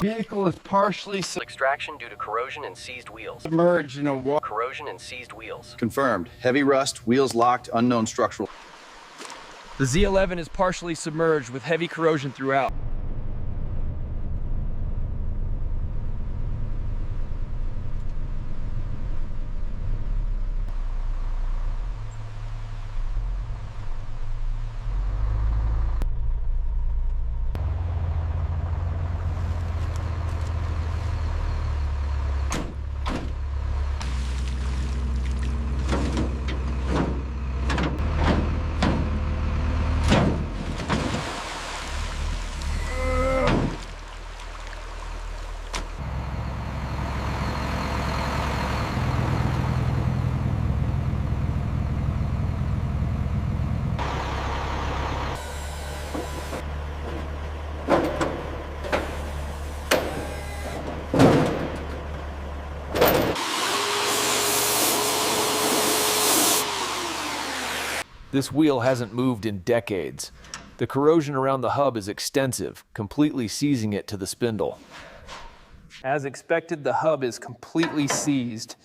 Vehicle is partially Extraction due to corrosion and seized wheels. submerged in a water. Corrosion and seized wheels. Confirmed. Heavy rust, wheels locked, unknown structural. The Z11 is partially submerged with heavy corrosion throughout. This wheel hasn't moved in decades. The corrosion around the hub is extensive, completely seizing it to the spindle. As expected, the hub is completely seized.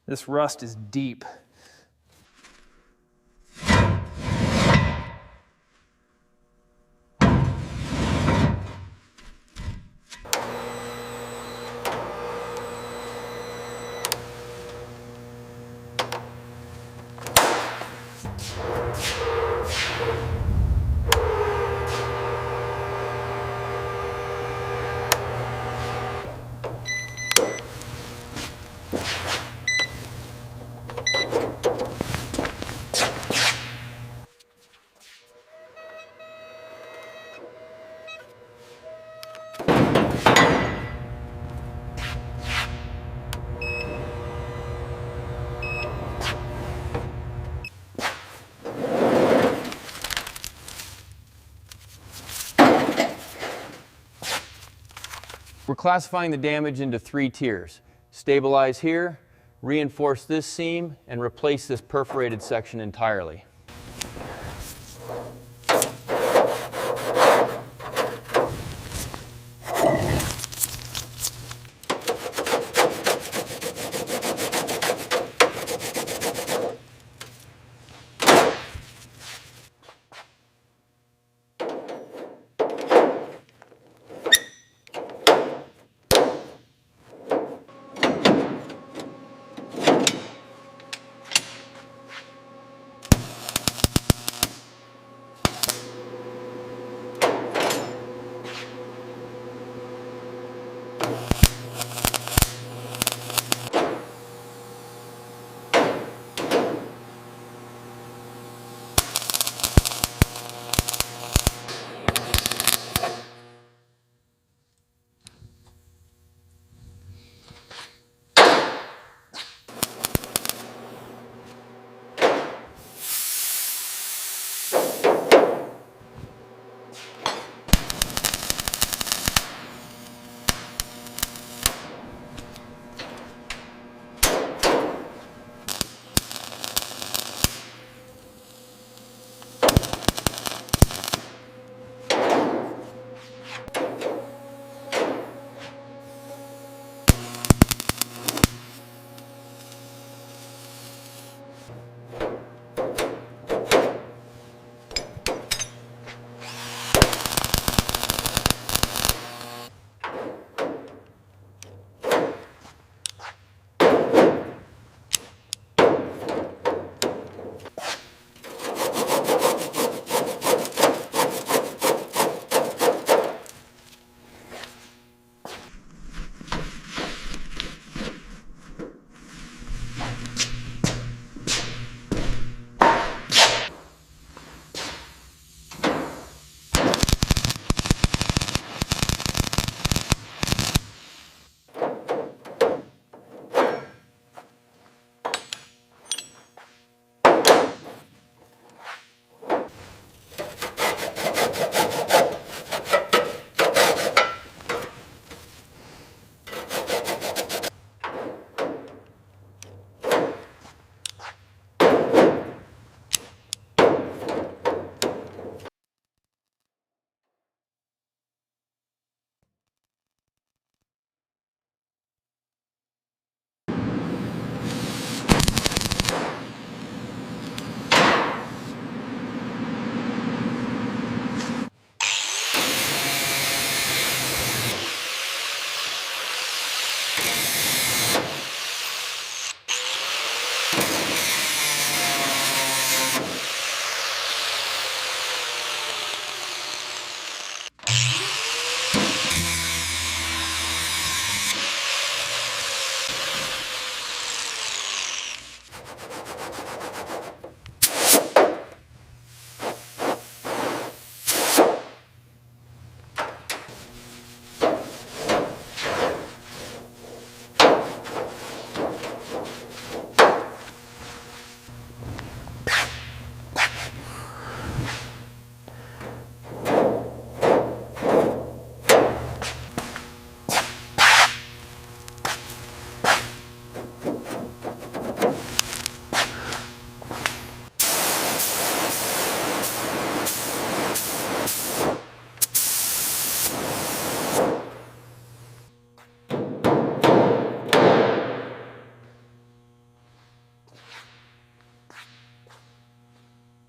This rust is deep. We're classifying the damage into 3 tiers. Stabilize here, reinforce this seam, and replace this perforated section entirely.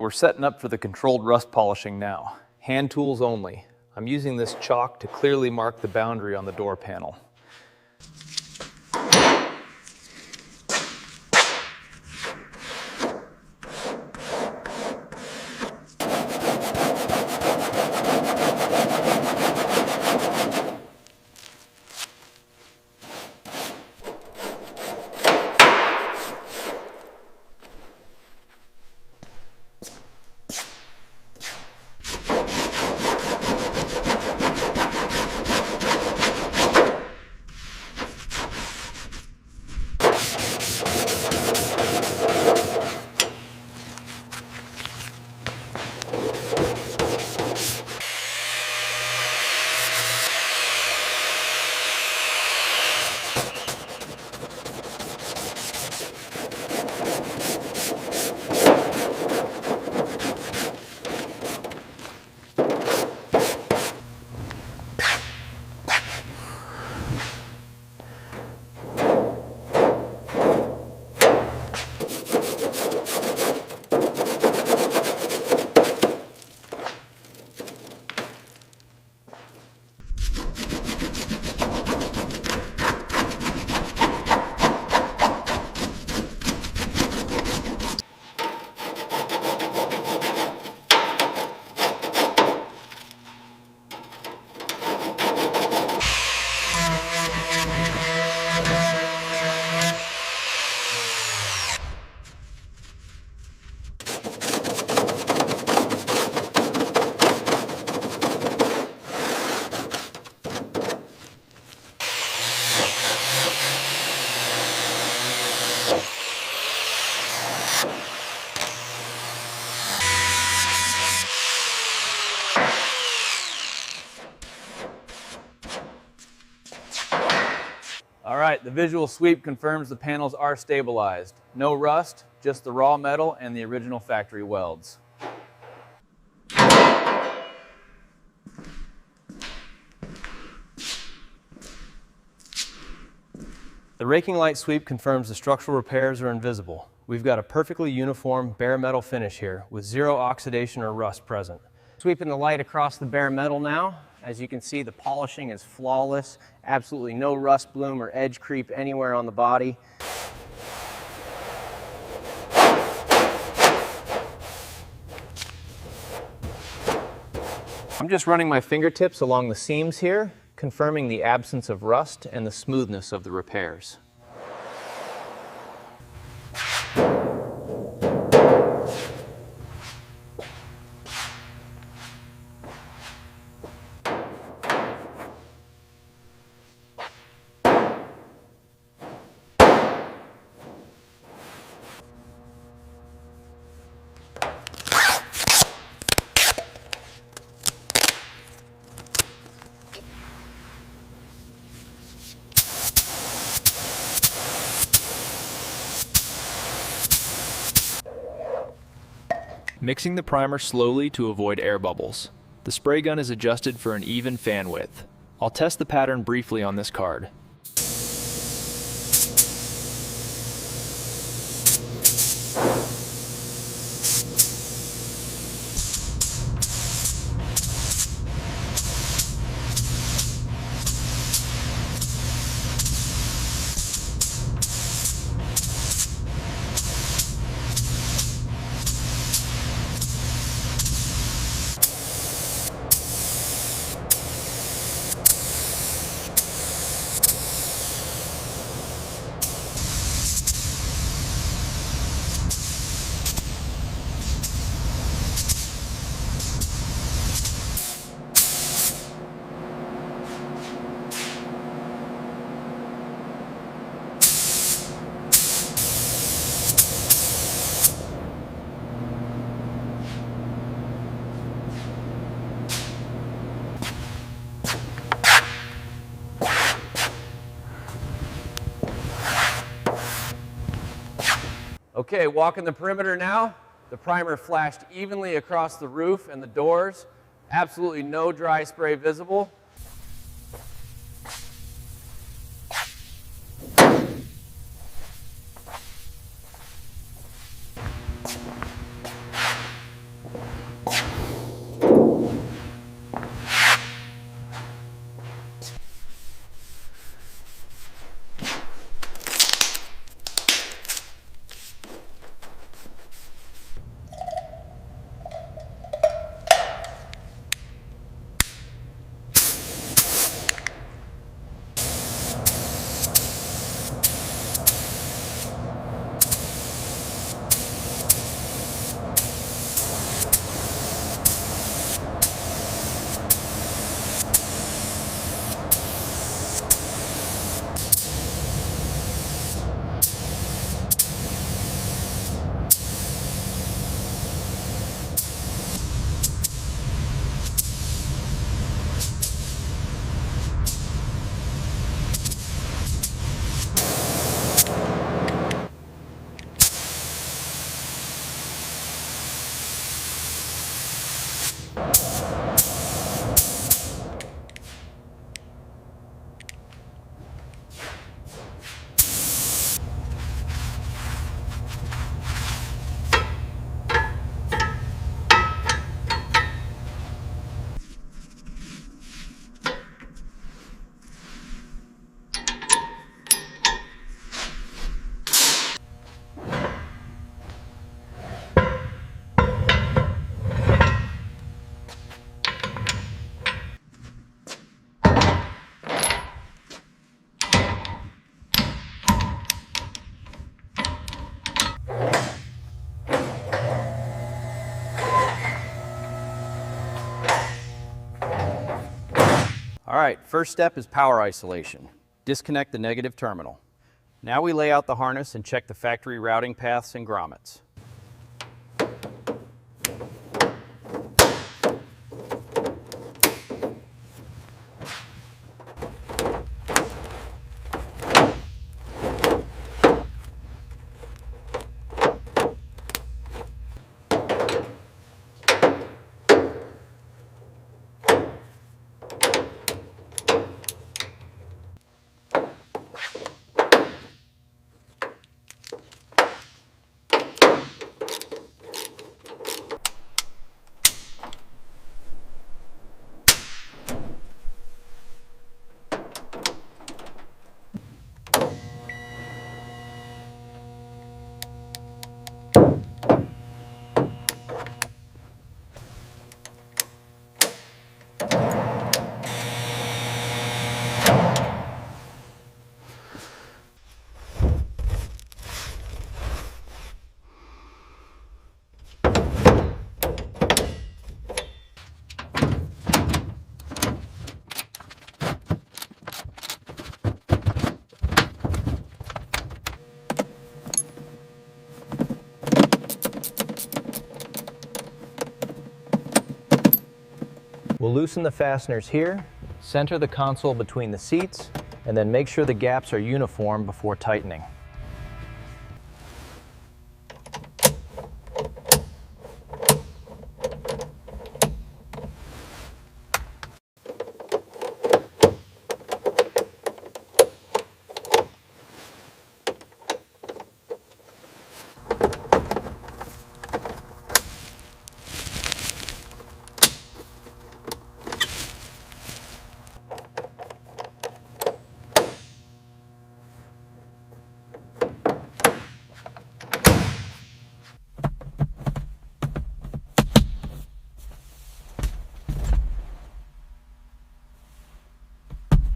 We're setting up for the controlled rust polishing now. Hand tools only. I'm using this chalk to clearly mark the boundary on the door panel. All right, the visual sweep confirms the panels are stabilized. No rust, just the raw metal and the original factory welds. The raking light sweep confirms the structural repairs are invisible. We've got a perfectly uniform bare metal finish here with zero oxidation or rust present. Sweeping the light across the bare metal now. As you can see, the polishing is flawless. Absolutely no rust bloom or edge creep anywhere on the body. I'm just running my fingertips along the seams here, confirming the absence of rust and the smoothness of the repairs. Mixing the primer slowly to avoid air bubbles. The spray gun is adjusted for an even fan width. I'll test the pattern briefly on this card. Okay, walking the perimeter now. The primer flashed evenly across the roof and the doors. Absolutely no dry spray visible. All right, first step is power isolation. Disconnect the negative terminal. Now we lay out the harness and check the factory routing paths and grommets. We'll loosen the fasteners here, center the console between the seats, and then make sure the gaps are uniform before tightening.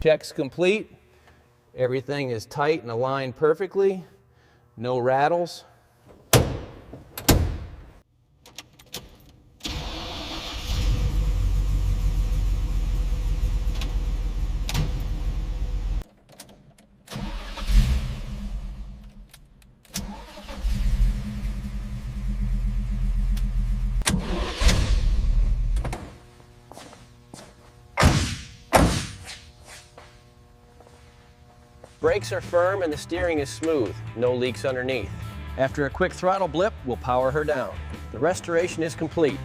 Check's complete. Everything is tight and aligned perfectly. No rattles. Brakes are firm and the steering is smooth. No leaks underneath. After a quick throttle blip, we'll power her down. The restoration is complete.